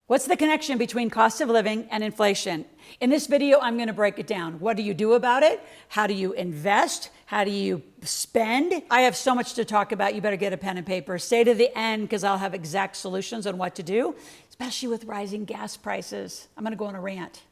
What's the connection between cost of living and inflation? In this video, I'm going to break it down. What do you do about it? How do you invest? How do you spend? I have so much to talk about. You better get a pen and paper. Stay to the end because I'll have exact solutions on what to do, especially with rising gas prices. I'm going to go on a rant.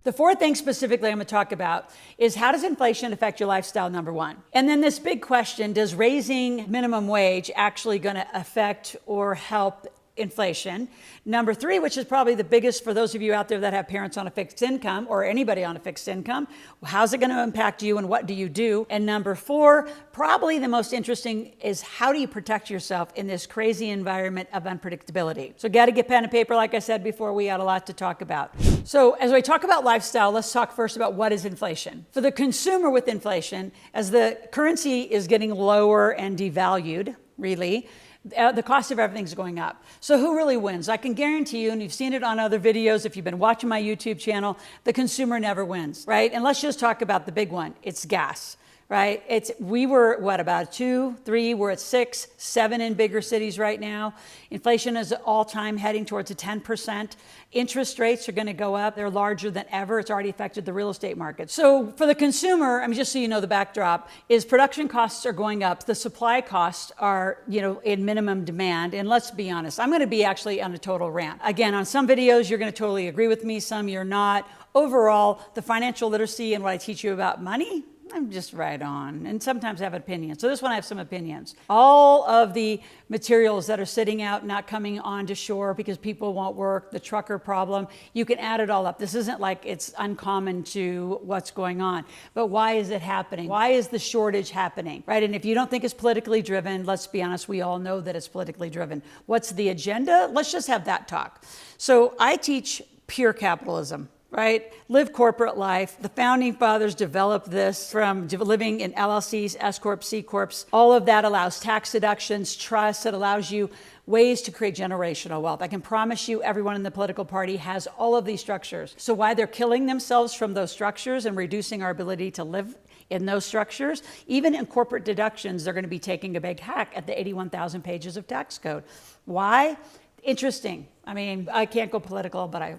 The fourth thing specifically I'm going to talk about is how does inflation affect your lifestyle, number one? And then this big question, does raising minimum wage actually going to affect or help inflation? Number three, which is probably the biggest for those of you out there that have parents on a fixed income or anybody on a fixed income, how's it going to impact you and what do you do? And number four, probably the most interesting is how do you protect yourself in this crazy environment of unpredictability? So got to get pen and paper, like I said before, we got a lot to talk about. So as we talk about lifestyle, let's talk first about what is inflation. For the consumer with inflation, as the currency is getting lower and devalued, really, the cost of everything's going up. So who really wins? I can guarantee you, and you've seen it on other videos, if you've been watching my YouTube channel, the consumer never wins, right? And let's just talk about the big one. It's gas, right? We were, about 2, 3, we're at 6, 7 in bigger cities right now. Inflation is all-time heading towards a 10%. Interest rates are going to go up. They're larger than ever. It's already affected the real estate market. So for the consumer, just so you know the backdrop, is production costs are going up. The supply costs are, in minimum demand. And let's be honest, I'm going to be actually on a total rant. Again, on some videos, you're going to totally agree with me. Some you're not. Overall, the financial literacy and what I teach you about money, I'm just right on, and sometimes I have opinions. So this one I have some opinions. All of the materials that are sitting out, not coming onto shore because people won't work, the trucker problem, you can add it all up. This isn't like it's uncommon to what's going on. But why is it happening? Why is the shortage happening, right? And if you don't think it's politically driven, let's be honest, we all know that it's politically driven. What's the agenda? Let's just have that talk. So I teach pure capitalism. Right? Live corporate life. The founding fathers developed this from living in LLCs, S Corps, C Corps. All of that allows tax deductions, trust. It allows you ways to create generational wealth. I can promise you everyone in the political party has all of these structures. So why they're killing themselves from those structures and reducing our ability to live in those structures, even in corporate deductions, they're going to be taking a big hack at the 81,000 pages of tax code. Why? Interesting. I can't go political, but I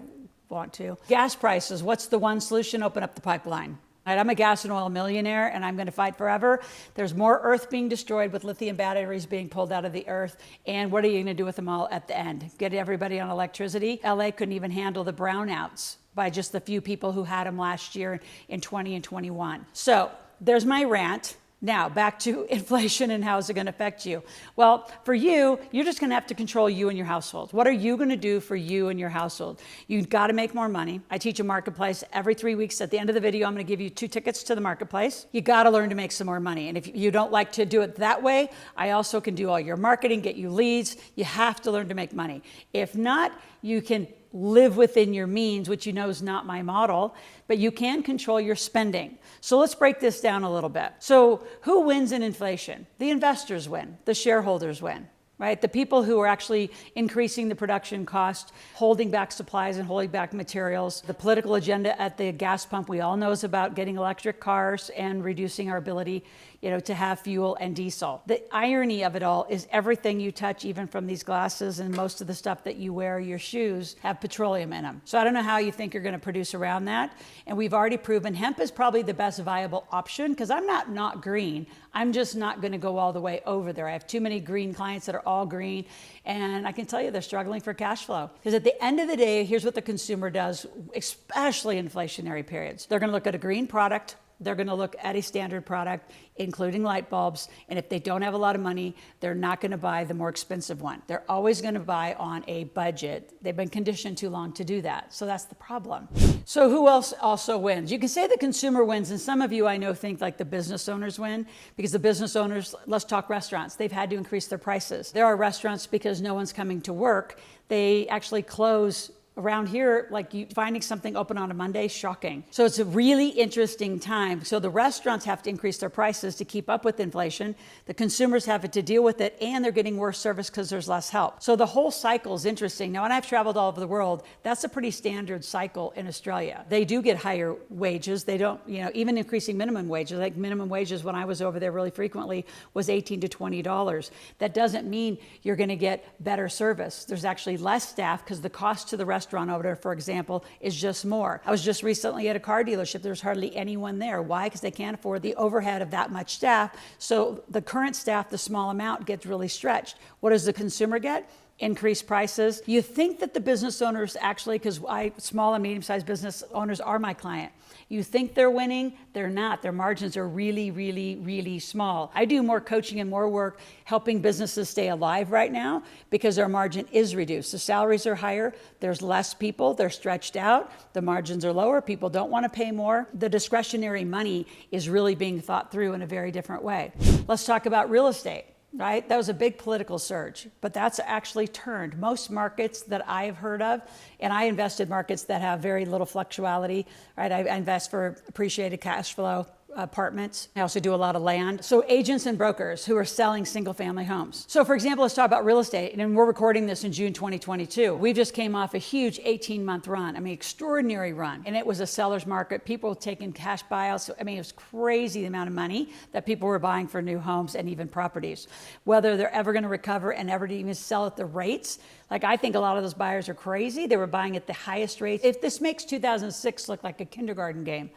want to. Gas prices, what's the one solution? Open up the pipeline. Right, I'm a gas and oil millionaire and I'm going to fight forever. There's more earth being destroyed with lithium batteries being pulled out of the earth. And what are you going to do with them all at the end? Get everybody on electricity? LA couldn't even handle the brownouts by just the few people who had them last year in 20 and 21. So there's my rant. Now, back to inflation and how is it going to affect you? Well, for you, you're just going to have to control you and your household. What are you going to do for you and your household? You've got to make more money. I teach a marketplace every 3 weeks. At the end of the video, I'm going to give you 2 tickets to the marketplace. You got to learn to make some more money. And if you don't like to do it that way, I also can do all your marketing, get you leads. You have to learn to make money. If not, you can live within your means, which you know is not my model, but you can control your spending. So let's break this down a little bit. So who wins in inflation? The investors win, the shareholders win, right? The people who are actually increasing the production cost, holding back supplies and holding back materials. The political agenda at the gas pump, we all know is about getting electric cars and reducing our ability to have fuel and diesel. The irony of it all is everything you touch, even from these glasses and most of the stuff that you wear, your shoes, have petroleum in them. So I don't know how you think you're going to produce around that. And we've already proven hemp is probably the best viable option because I'm not green. I'm just not going to go all the way over there. I have too many green clients that are all green. And I can tell you they're struggling for cash flow. Because at the end of the day, here's what the consumer does, especially in inflationary periods. They're going to look at a green product. They're going to look at a standard product, including light bulbs. And if they don't have a lot of money, they're not going to buy the more expensive one. They're always going to buy on a budget. They've been conditioned too long to do that. So that's the problem. So who else also wins? You can say the consumer wins. And some of you I know think like the business owners win because the business owners, let's talk restaurants. They've had to increase their prices. There are restaurants because no one's coming to work. They actually close Around here, like you finding something open on a Monday, shocking. So it's a really interesting time. So the restaurants have to increase their prices to keep up with inflation. The consumers have to deal with it, and they're getting worse service because there's less help. So the whole cycle is interesting. Now, when I've traveled all over the world, that's a pretty standard cycle in Australia. They do get higher wages. They don't, even increasing minimum wages. Like minimum wages when I was over there really frequently was $18 to $20. That doesn't mean you're going to get better service. There's actually less staff because the cost to the restaurant over there, for example, is just more. I was just recently at a car dealership. There's hardly anyone there. Why? Because they can't afford the overhead of that much staff. So the current staff, the small amount, gets really stretched. What does the consumer get? Increased prices. You think that the business owners actually, because small and medium-sized business owners are my client, you think they're winning, they're not. Their margins are really, really, really small. I do more coaching and more work helping businesses stay alive right now because their margin is reduced. The salaries are higher, there's less people, they're stretched out, the margins are lower, people don't want to pay more. The discretionary money is really being thought through in a very different way. Let's talk about real estate. Right? That was a big political surge, but that's actually turned. Most markets that I've heard of, and I invested markets that have very little fluctuality, right? I invest for appreciated cash flow apartments. I also do a lot of land. So agents and brokers who are selling single family homes. So for example, let's talk about real estate. And we're recording this in June 2022. We just came off a huge 18-month run. Extraordinary run. And it was a seller's market. People taking cash buyouts. It was crazy the amount of money that people were buying for new homes and even properties. Whether they're ever going to recover and ever to even sell at the rates. Like I think a lot of those buyers are crazy. They were buying at the highest rates. If this makes 2006 look like a kindergarten game,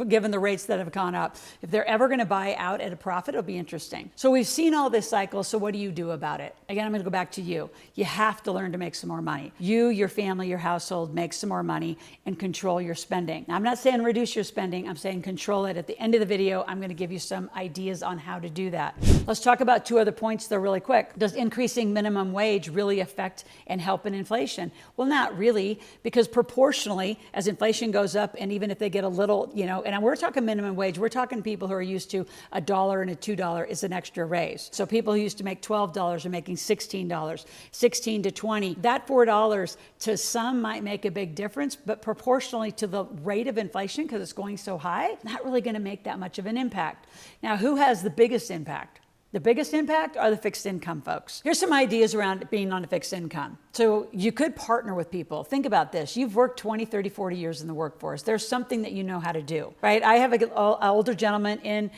given the rates that have gone up, if they're ever going to buy out at a profit, it'll be interesting. So we've seen all this cycle. So what do you do about it? Again, I'm going to go back to you. You have to learn to make some more money. You, your family, your household, make some more money and control your spending. Now, I'm not saying reduce your spending. I'm saying control it. At the end of the video, I'm going to give you some ideas on how to do that. Let's talk about two other points though really quick. Does increasing minimum wage really affect and help in inflation? Well, not really, because proportionally, as inflation goes up, and even if they get a little, and we're talking minimum wage, we're talking people who are used to $1 and a $2 is an extra raise. So people who used to make $12 are making $16, $16 to $20. That $4 to some might make a big difference, but proportionally to the rate of inflation, because it's going so high, not really going to make that much of an impact. Now, who has the biggest impact? The biggest impact are the fixed income folks. Here's some ideas around being on a fixed income. So you could partner with people. Think about this. You've worked 20, 30, 40 years in the workforce. There's something that you know how to do, right? I have an older gentleman in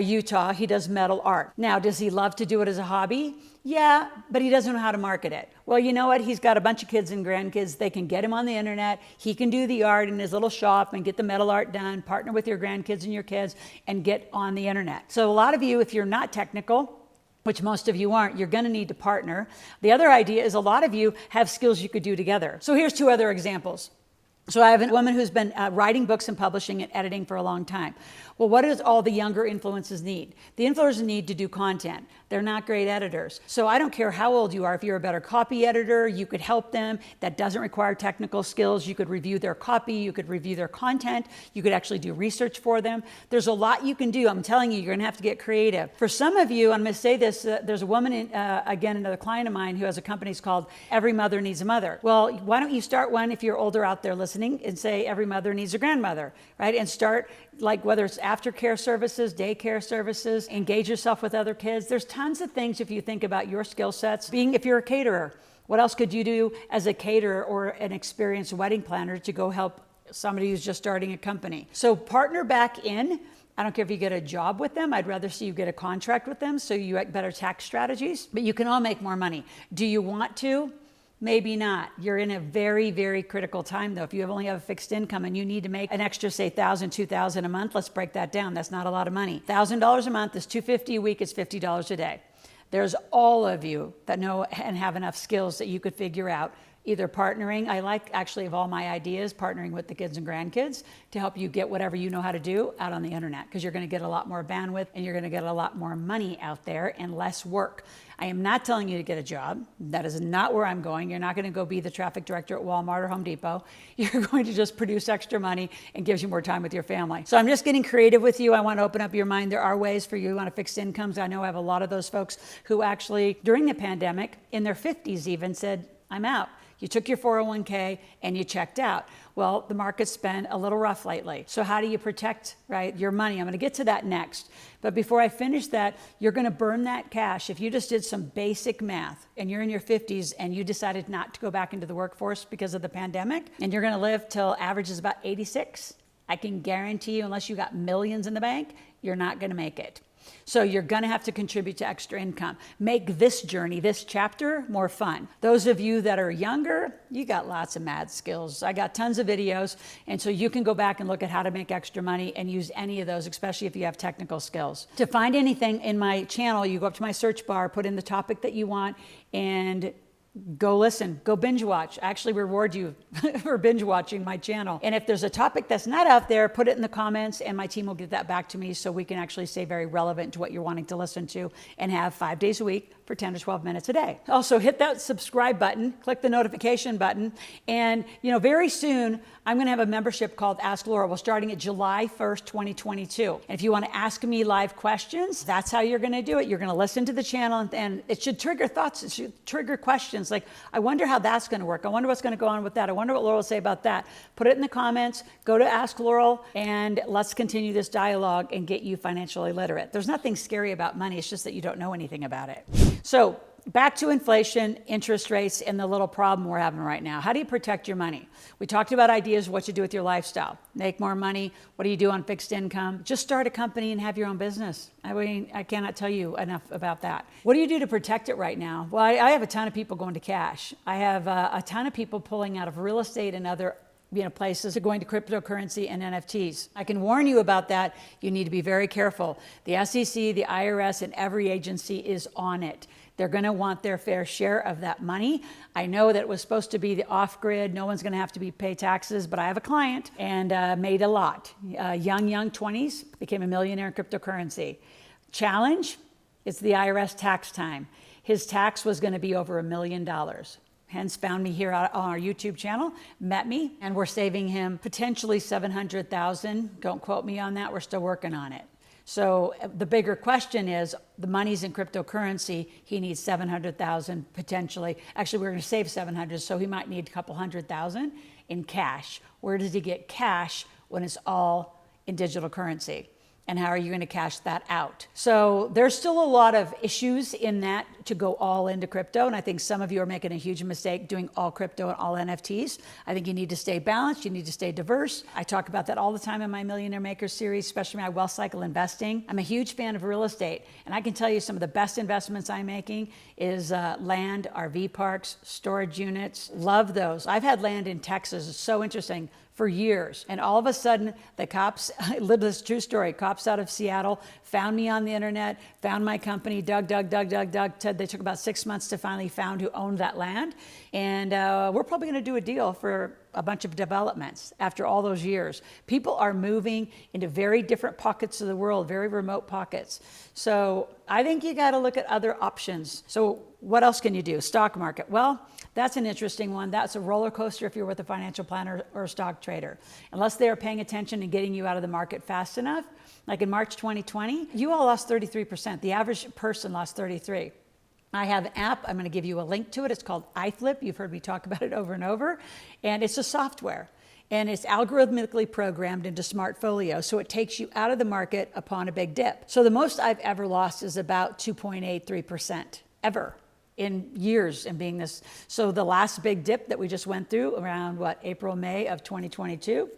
Utah. He does metal art. Now, does he love to do it as a hobby? Yeah, but he doesn't know how to market it. Well, you know what? He's got a bunch of kids and grandkids. They can get him on the internet. He can do the art in his little shop and get the metal art done, partner with your grandkids and your kids, and get on the internet. So a lot of you, if you're not technical, which most of you aren't, you're going to need to partner. The other idea is a lot of you have skills you could do together. So here's two other examples. So I have a woman who's been writing books and publishing and editing for a long time. Well, what does all the younger influencers need? The influencers need to do content. They're not great editors. So I don't care how old you are. If you're a better copy editor, you could help them. That doesn't require technical skills. You could review their copy. You could review their content. You could actually do research for them. There's a lot you can do. I'm telling you, you're going to have to get creative. For some of you, I'm going to say this, there's a woman, again, another client of mine who has a company called Every Mother Needs a Mother. Well, why don't you start one if you're older out there listening and say every mother needs a grandmother, right? And start like whether it's aftercare services, daycare services, engage yourself with other kids. There's tons of things if you think about your skill sets. If you're a caterer, what else could you do as a caterer or an experienced wedding planner to go help somebody who's just starting a company? So partner back in. I don't care if you get a job with them. I'd rather see you get a contract with them so you get better tax strategies, but you can all make more money. Do you want to? Maybe not. You're in a very, very critical time though. If you only have a fixed income and you need to make an extra, say, $1,000, $2,000 a month, let's break that down. That's not a lot of money. $1,000 a month is $250 a week, it's $50 a day. There's all of you that know and have enough skills that you could figure out either partnering. I like actually of all my ideas, partnering with the kids and grandkids to help you get whatever you know how to do out on the internet, because you're going to get a lot more bandwidth and you're going to get a lot more money out there and less work. I am not telling you to get a job. That is not where I'm going. You're not going to go be the traffic director at Walmart or Home Depot. You're going to just produce extra money and gives you more time with your family. So I'm just getting creative with you. I want to open up your mind. There are ways for you on a fixed incomes. I know I have a lot of those folks who actually during the pandemic in their 50s even said, I'm out. You took your 401k and you checked out. Well, the market's been a little rough lately. So how do you protect, right, your money? I'm going to get to that next. But before I finish that, you're going to burn that cash. If you just did some basic math and you're in your 50s and you decided not to go back into the workforce because of the pandemic, and you're going to live till average is about 86, I can guarantee you, unless you got millions in the bank, you're not going to make it. So you're going to have to contribute to extra income. Make this journey, this chapter, more fun. Those of you that are younger, you got lots of mad skills. I got tons of videos, and so you can go back and look at how to make extra money and use any of those, especially if you have technical skills. To find anything in my channel, you go up to my search bar, put in the topic that you want, and go listen, go binge watch. I actually reward you for binge watching my channel. And if there's a topic that's not out there, put it in the comments and my team will get that back to me so we can actually stay very relevant to what you're wanting to listen to and have 5 days a week for 10 to 12 minutes a day. Also hit that subscribe button, click the notification button, and very soon I'm going to have a membership called Ask Loral. We're starting at July 1st, 2022. And if you want to ask me live questions, that's how you're going to do it. You're going to listen to the channel and it should trigger thoughts. It should trigger questions like, I wonder how that's going to work. I wonder what's going to go on with that. I wonder what Loral will say about that. Put it in the comments, go to Ask Loral, and let's continue this dialogue and get you financially literate. There's nothing scary about money. It's just that you don't know anything about it. So back to inflation, interest rates, and the little problem we're having right now. How do you protect your money? We talked about ideas of what you do with your lifestyle. Make more money. What do you do on fixed income? Just start a company and have your own business. I mean, I cannot tell you enough about that. What do you do to protect it right now? Well, I have a ton of people going to cash. I have a ton of people pulling out of real estate and other places are going to cryptocurrency and NFTs. I can warn you about that. You need to be very careful. The SEC, the IRS, and every agency is on it. They're going to want their fair share of that money. I know that it was supposed to be the off-grid. No one's going to have to pay taxes, but I have a client and made a lot. Young 20s, became a millionaire in cryptocurrency. Challenge, it's the IRS tax time. His tax was going to be over $1 million. Hence found me here on our YouTube channel, met me, and we're saving him potentially $700,000. Don't quote me on that. We're still working on it. So the bigger question is, the money's in cryptocurrency. He needs $700,000 potentially. Actually, we're going to save 700, so he might need a couple $100,000 in cash. Where does he get cash when it's all in digital currency? And how are you going to cash that out? So there's still a lot of issues in that to go all into crypto. And I think some of you are making a huge mistake doing all crypto and all NFTs. I think you need to stay balanced. You need to stay diverse. I talk about that all the time in my Millionaire Makers series, especially my wealth cycle investing. I'm a huge fan of real estate. And I can tell you some of the best investments I'm making is land, RV parks, storage units. Love those. I've had land in Texas. It's so interesting. For years. And all of a sudden, the cops, I lived this true story, cops out of Seattle found me on the internet, found my company, dug. They took about 6 months to finally found who owned that land. And we're probably gonna do a deal for a bunch of developments after all those years. People are moving into very different pockets of the world, very remote pockets. So I think you gotta look at other options. So what else can you do? Stock market. Well, that's an interesting one. That's a roller coaster if you're with a financial planner or a stock trader. Unless they are paying attention and getting you out of the market fast enough, like in March 2020, you all lost 33%. The average person lost 33%. I have an app. I'm going to give you a link to it. It's called iFlip. You've heard me talk about it over and over. And it's a software. And it's algorithmically programmed into Smartfolio. So it takes you out of the market upon a big dip. So the most I've ever lost is about 2.83% ever in years in being this. So the last big dip that we just went through around April, May of 2022,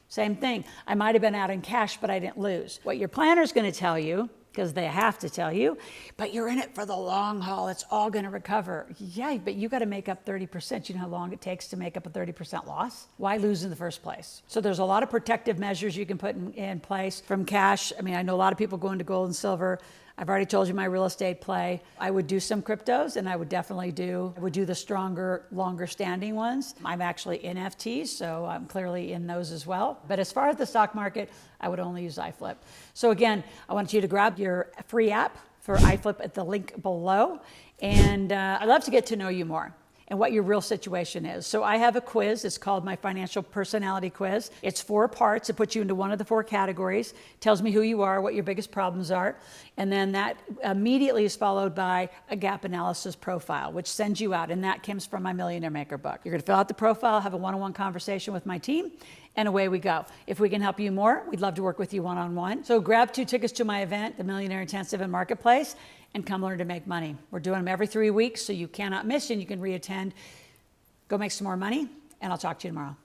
same thing. I might have been out in cash, but I didn't lose. What your planner's going to tell you, because they have to tell you, but you're in it for the long haul. It's all going to recover. Yeah, but you got to make up 30%. You know how long it takes to make up a 30% loss? Why lose in the first place? So there's a lot of protective measures you can put in place from cash. I mean, I know a lot of people go into gold and silver. I've already told you my real estate play. I would do some cryptos, and I would do the stronger, longer standing ones. I'm actually in FTs, so I'm clearly in those as well. But as far as the stock market, I would only use iFlip. So again, I want you to grab your free app for iFlip at the link below. And I'd love to get to know you more. and what your real situation is. So I have a quiz. It's called my financial personality quiz. It's 4 parts. It puts you into one of the 4 categories, tells me who you are, what your biggest problems are, and then that immediately is followed by a gap analysis profile, which sends you out, and that comes from my Millionaire Maker book. You're going to fill out the profile, have a one-on-one conversation with my team, and away we go. If we can help you more, we'd love to work with you one-on-one. So grab 2 tickets to my event, the Millionaire Intensive and Marketplace, and come learn to make money. We're doing them every 3 weeks, so you cannot miss, and you can reattend. Go make some more money, and I'll talk to you tomorrow.